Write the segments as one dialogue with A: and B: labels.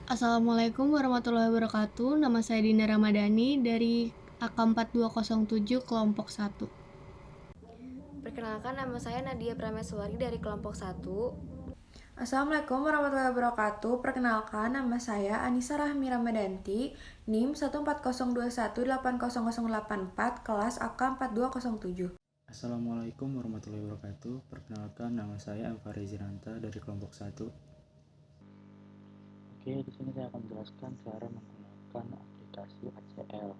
A: Assalamualaikum warahmatullahi wabarakatuh. Nama saya Dinda Ramadhani dari AK4207 kelompok 1.
B: Perkenalkan, nama saya Nadia Prameswari dari kelompok 1.
C: Assalamualaikum warahmatullahi wabarakatuh. Perkenalkan, nama saya Anissa Rahmi Ramadanti, NIM 14021800084, kelas AK4207.
D: Assalamualaikum warahmatullahi wabarakatuh. Perkenalkan, nama saya Alvari Zinanta dari kelompok 1. Oke, di sini saya akan menjelaskan cara menggunakan aplikasi ACL.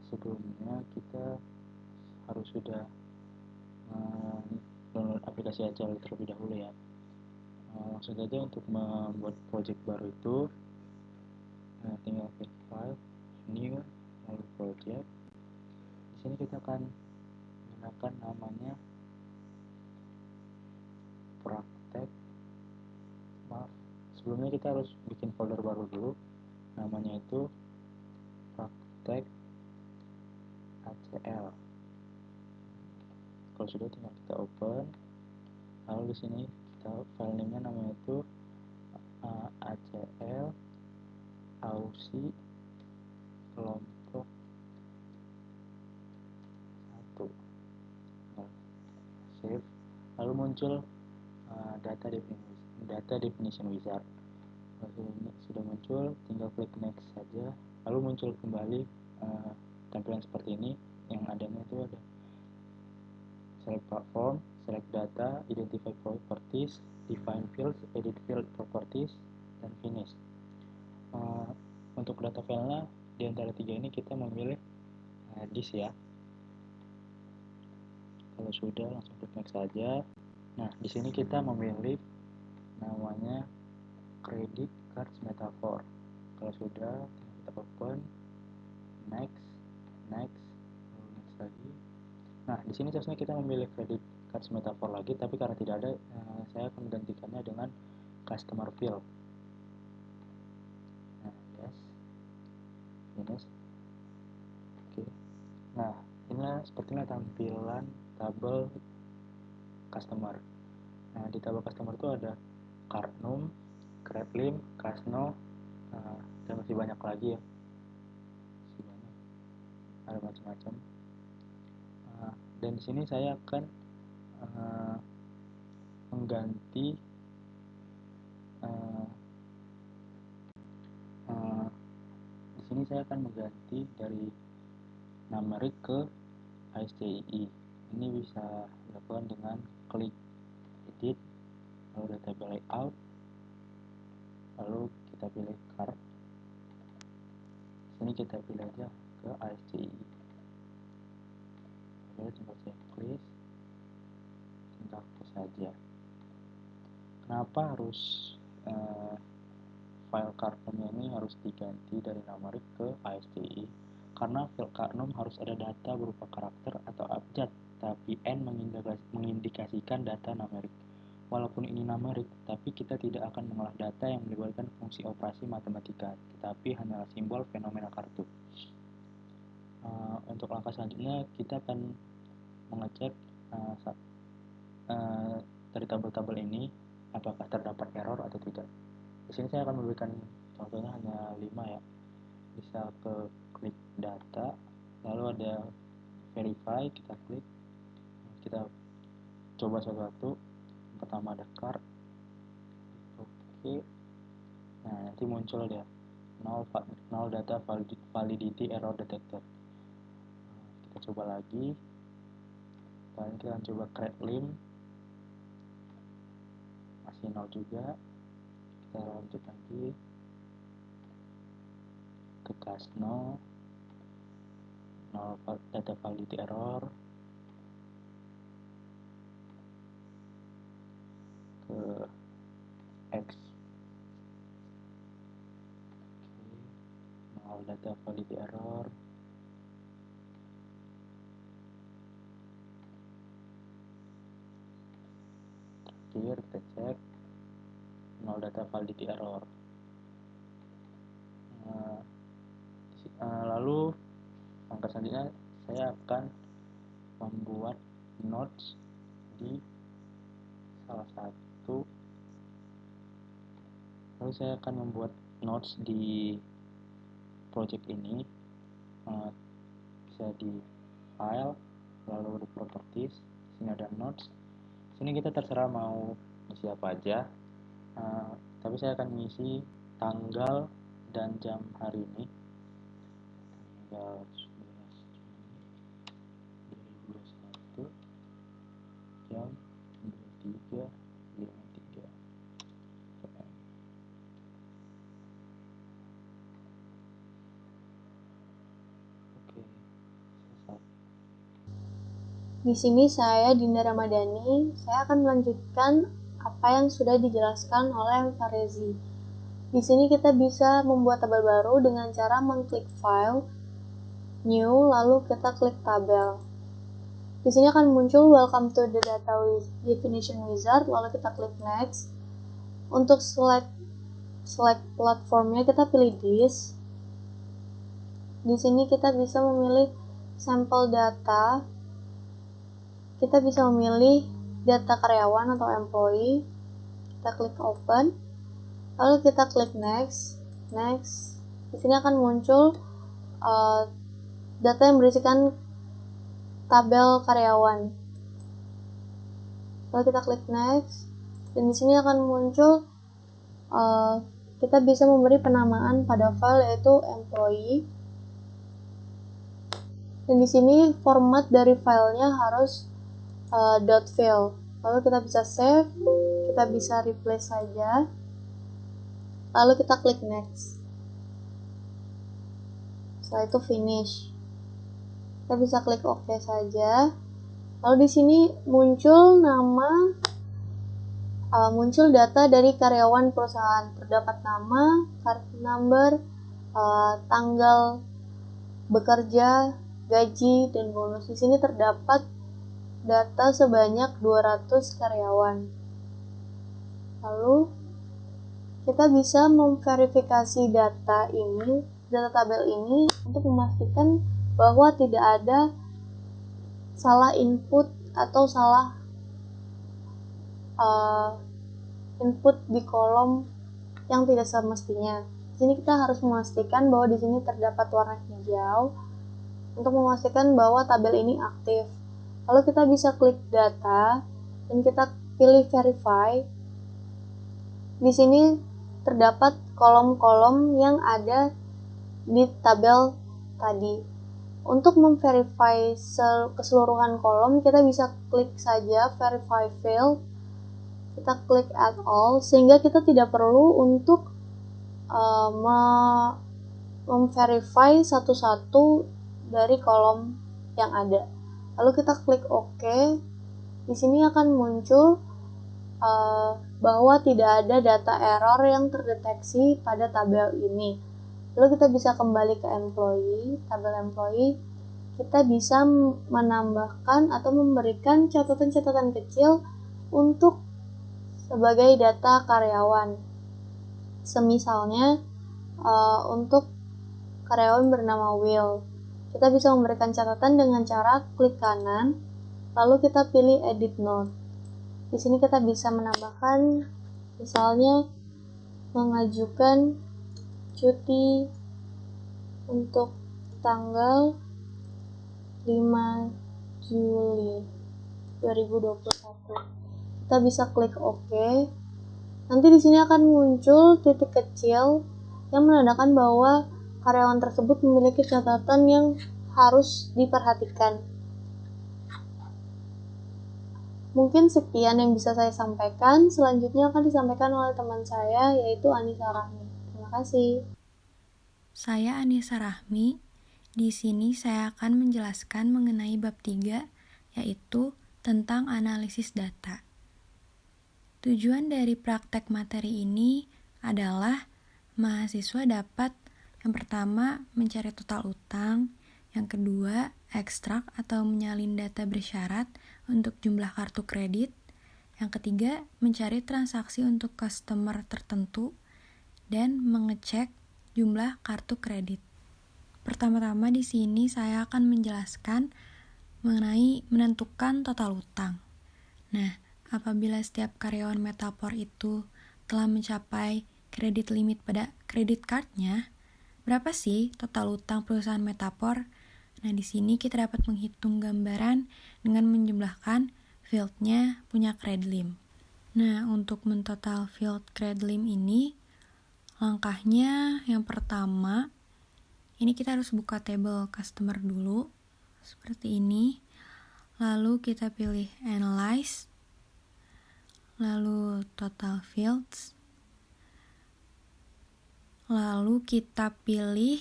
D: Sebelumnya kita harus sudah download aplikasi ACL terlebih dahulu ya. Langsung saja untuk membuat project baru itu tinggal klik file, new, lalu project. Di sini kita akan menggunakan namanya praktek. Sebelumnya kita harus bikin folder baru dulu, namanya itu praktek ACL. Kalau sudah, tinggal kita open. Lalu di sini kita file name-nya namanya itu ACL AUSI kelompok 1. Nah, save. Lalu muncul data definition wizard. Kalau ini sudah muncul, tinggal klik next saja. Lalu muncul kembali tampilan seperti ini. Yang adanya itu ada select platform, select data, identify properties, define fields, edit field properties, dan finish. Untuk data filenya di antara tiga ini kita memilih this ya. Kalau sudah, langsung klik next saja. Nah, di sini kita memilih namanya credit cards metaphor. Kalau sudah, kita open, next, next, lalu next lagi. Nah, di sini seharusnya kita memilih credit cards metaphor lagi, tapi karena tidak ada, saya akan menggantikannya dengan customer field. Nah, yes, finish. Oke. Nah, inilah sepertinya tampilan tabel customer. Nah, di tabel customer itu ada Cardnum, Credlim, Casno, dan masih banyak lagi ya. Masih banyak. Ada macam-macam. Dan di sini saya akan mengganti di sini saya akan mengganti dari numeric ke ASCII. Ini bisa dilakukan dengan klik edit, lalu table layout, lalu kita pilih card. Di sini kita pilih aja ke ASCII. Lalu tinggal save please, tinggal hapus saja. Kenapa harus file cardnum ini harus diganti dari numeric ke ASCII? Karena file cardnum harus ada data berupa karakter atau abjad, tapi N mengindikasikan data numerik. Walaupun ini numerik, tapi kita tidak akan mengolah data yang melibatkan fungsi operasi matematika, tetapi hanyalah simbol fenomena kartu. Untuk langkah selanjutnya, kita akan mengecek dari tabel-tabel ini apakah terdapat error atau tidak. Di sini saya akan memberikan contohnya hanya 5 ya. Bisa ke klik data, lalu ada verify, kita klik, kita coba satu-satu. Pertama ada card, oke. Nah, nanti muncul dia null data validity error detected. Kita coba lagi, lalu kita akan coba Credlim, masih nol juga. Kita lanjut lagi ke Casno, null data validity error. Ke X, null data validity error. Terakhir kita cek null data validity error. Lalu langkah selanjutnya saya akan membuat notes di salah satu Lalu saya akan membuat notes di project ini. Bisa di file, lalu di properties, sini ada notes. Sini kita terserah mau isi apa aja. Tapi saya akan mengisi tanggal dan jam hari ini. Tanggal 11 Juni 2021, jam 23.53 PM. Oke, selesai.
A: Di sini saya Dinda Ramadhani, saya akan melanjutkan apa yang sudah dijelaskan oleh Farezi. Di sini kita bisa membuat tabel baru dengan cara mengklik file, new, lalu kita klik tabel. Di sini akan muncul welcome to the data definition wizard, lalu kita klik next. Untuk select platformnya kita pilih this. Di sini kita bisa memilih sampel data. Kita bisa memilih data karyawan atau employee. Kita klik open. Lalu kita klik next. Di sini akan muncul data yang berisikan tabel karyawan. Lalu kita klik next. Dan di sini akan muncul kita bisa memberi penamaan pada file yaitu employee. Dan di sini format dari filenya harus .file. Lalu kita bisa save, kita bisa replace saja. Lalu kita klik next. Setelah itu finish. Kita bisa klik OK saja. Lalu di sini muncul nama, muncul data dari karyawan perusahaan. Terdapat nama, card number, tanggal bekerja, gaji, dan bonus. Di sini terdapat data sebanyak 200 karyawan. Lalu kita bisa memverifikasi data tabel ini untuk memastikan bahwa tidak ada salah input atau salah input di kolom yang tidak semestinya. Di sini kita harus memastikan bahwa di sini terdapat warna hijau untuk memastikan bahwa tabel ini aktif. Lalu kita bisa klik data dan kita pilih verify. Di sini terdapat kolom-kolom yang ada di tabel tadi. Untuk memverify keseluruhan kolom, kita bisa klik saja verify field. Kita klik add all sehingga kita tidak perlu untuk memverify satu-satu dari kolom yang ada. Lalu kita klik OK. Di sini akan muncul bahwa tidak ada data error yang terdeteksi pada tabel ini. Lalu kita bisa kembali ke tabel employee. Kita bisa menambahkan atau memberikan catatan-catatan kecil untuk sebagai data karyawan. Semisalnya untuk karyawan bernama Will. Kita bisa memberikan catatan dengan cara klik kanan, lalu kita pilih edit note. Di sini kita bisa menambahkan, misalnya mengajukan cuti untuk tanggal 5 Juli 2021. Kita bisa klik OK. Nanti di sini akan muncul titik kecil yang menandakan bahwa karyawan tersebut memiliki catatan yang harus diperhatikan. Mungkin sekian yang bisa saya sampaikan. Selanjutnya akan disampaikan oleh teman saya, yaitu Anissa Rahmi. Terima kasih.
E: Saya Anissa Rahmi. Di sini saya akan menjelaskan mengenai bab 3, yaitu tentang analisis data. Tujuan dari praktek materi ini adalah mahasiswa dapat yang pertama, mencari total utang. Yang kedua, ekstrak atau menyalin data bersyarat untuk jumlah kartu kredit. Yang ketiga, mencari transaksi untuk customer tertentu dan mengecek jumlah kartu kredit. Pertama-tama di sini saya akan menjelaskan mengenai menentukan total utang. Nah, apabila setiap karyawan Metapor itu telah mencapai kredit limit pada kredit cardnya, berapa sih total utang perusahaan Metapor? Nah, di sini kita dapat menghitung gambaran dengan menjumlahkan fieldnya punya Credlim. Nah, untuk mentotal field Credlim ini, langkahnya yang pertama, ini kita harus buka table customer dulu, seperti ini. Lalu kita pilih Analyze, lalu Total Fields, lalu kita pilih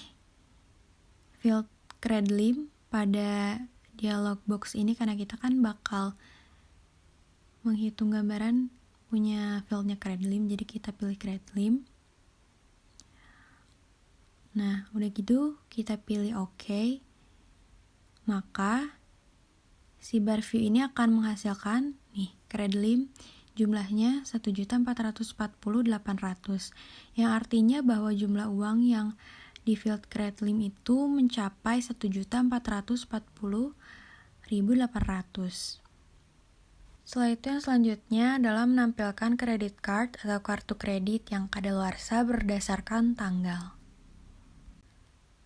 E: field Credlim pada dialog box ini karena kita kan bakal menghitung gambaran punya fieldnya Credlim, jadi kita pilih Credlim. Nah, udah gitu kita pilih OK. Maka si bar view ini akan menghasilkan nih Credlim jumlahnya 1.440.800, yang artinya bahwa jumlah uang yang di field Credlim itu mencapai 1.440.800. Setelah itu yang selanjutnya adalah menampilkan credit card atau kartu kredit yang kadaluarsa berdasarkan tanggal.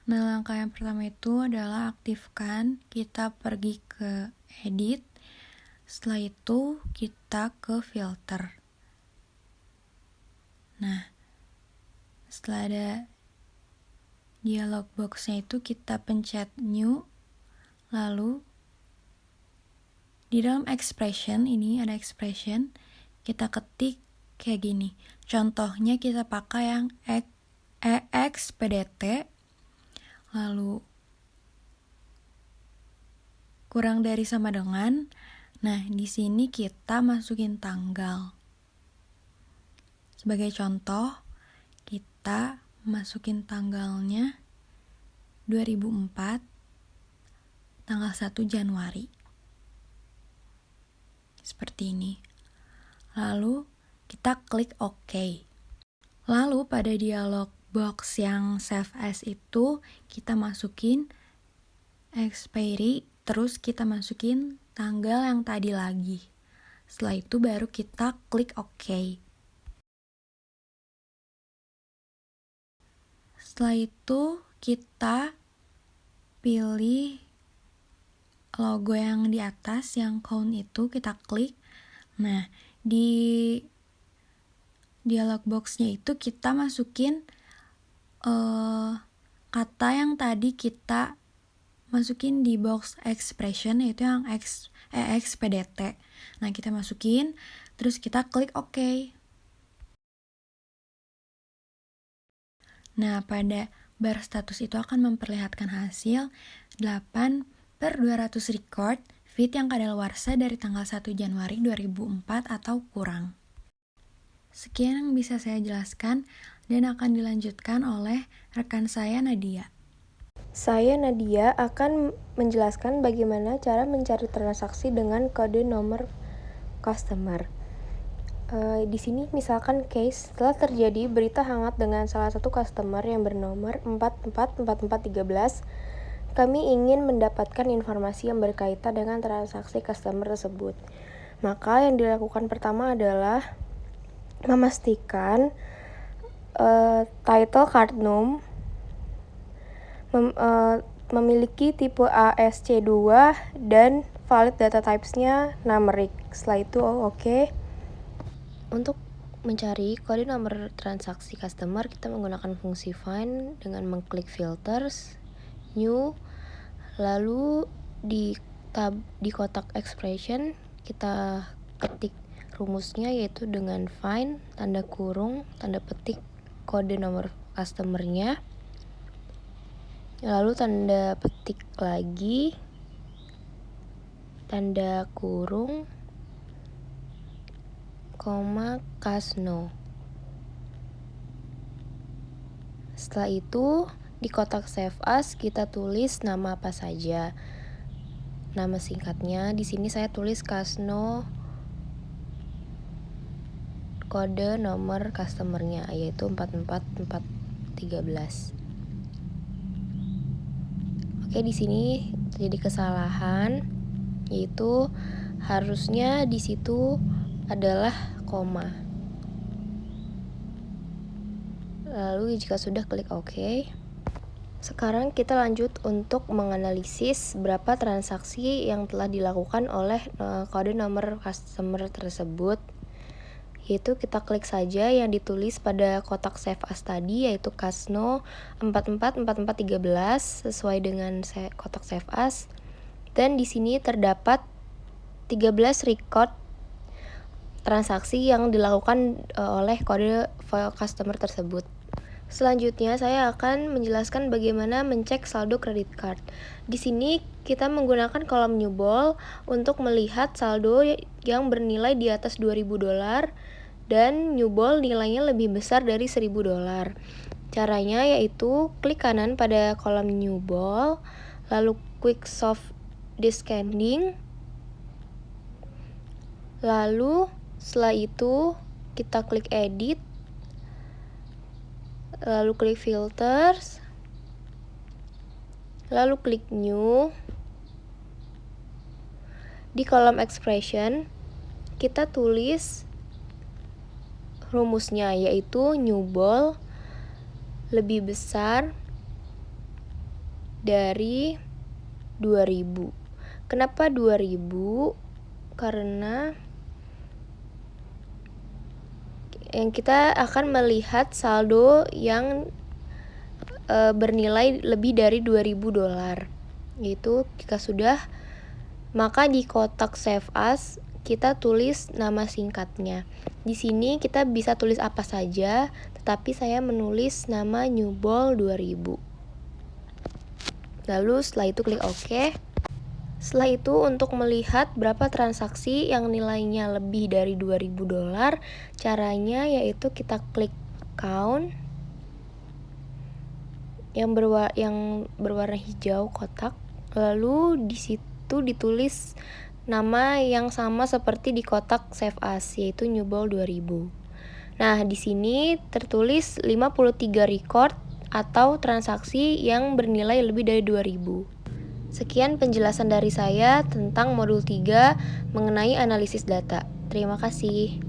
E: Nah, langkah yang pertama itu adalah aktifkan, kita pergi ke edit, setelah itu kita ke filter. Nah, setelah ada dialog box-nya itu kita pencet new, lalu di dalam expression ini ada expression, kita ketik kayak gini. Contohnya kita pakai yang EXPDT, lalu kurang dari sama dengan. Nah, di sini kita masukin tanggal. Sebagai contoh, kita masukin tanggalnya 2004, tanggal 1 Januari. Seperti ini. Lalu kita klik OK. Lalu pada dialog box yang save as itu kita masukin expiry, terus kita masukin tanggal yang tadi lagi. Setelah itu baru kita klik OK. Setelah itu kita pilih logo yang di atas, yang count itu kita klik. Nah, di dialog box-nya itu kita masukin kata yang tadi kita masukin di box expression, yaitu yang EXPDT. Nah, kita masukin, terus kita klik OK. Nah, pada bar status itu akan memperlihatkan hasil 8/200 record feed yang kadaluarsa dari tanggal 1 Januari 2004 atau kurang. Sekian yang bisa saya jelaskan dan akan dilanjutkan oleh rekan saya Nadia.
B: Saya Nadia akan menjelaskan bagaimana cara mencari transaksi dengan kode nomor customer. Di sini misalkan case telah terjadi berita hangat dengan salah satu customer yang bernomor 444413. Kami ingin mendapatkan informasi yang berkaitan dengan transaksi customer tersebut. Maka yang dilakukan pertama adalah memastikan title card name memiliki tipe ASC2 dan valid data types-nya numeric. Setelah itu OK. Untuk mencari kode nomor transaksi customer, kita menggunakan fungsi find dengan mengklik filters, new, lalu di kotak expression kita ketik rumusnya, yaitu dengan find tanda kurung tanda petik kode nomor customernya, lalu tanda petik lagi tanda kurung koma Kasno. Setelah itu di kotak save as kita tulis nama apa saja. Nama singkatnya di sini saya tulis Kasno, kode nomor customernya yaitu 44413. Oke, di sini terjadi kesalahan, yaitu harusnya di situ adalah koma. Lalu jika sudah, klik OK. Sekarang kita lanjut untuk menganalisis berapa transaksi yang telah dilakukan oleh kode nomor customer tersebut. Yaitu kita klik saja yang ditulis pada kotak save as tadi, yaitu Kasno 444413 sesuai dengan kotak save as. Dan di sini terdapat 13 record transaksi yang dilakukan oleh kode file customer tersebut. Selanjutnya saya akan menjelaskan bagaimana mencek saldo kredit card. Di sini kita menggunakan kolom Newball untuk melihat saldo yang bernilai di atas $2.000 dan Newball nilainya lebih besar dari $1.000. Caranya yaitu klik kanan pada kolom Newball, lalu quick solve descending. Lalu setelah itu kita klik edit, lalu klik filters, lalu klik new. Di kolom expression kita tulis rumusnya, yaitu Newball lebih besar dari 2000. Kenapa 2000? Karena yang kita akan melihat saldo yang bernilai lebih dari $2.000. Yaitu jika sudah, maka di kotak save as kita tulis nama singkatnya. Di sini kita bisa tulis apa saja, tetapi saya menulis nama Newball 2000. Lalu setelah itu klik OK. Setelah itu untuk melihat berapa transaksi yang nilainya lebih dari $2.000, caranya yaitu kita klik count yang berwarna hijau kotak, lalu di situ ditulis nama yang sama seperti di kotak save as, yaitu Newball 2000. Nah, di sini tertulis 53 record atau transaksi yang bernilai lebih dari 2000. Sekian penjelasan dari saya tentang modul 3 mengenai analisis data. Terima kasih.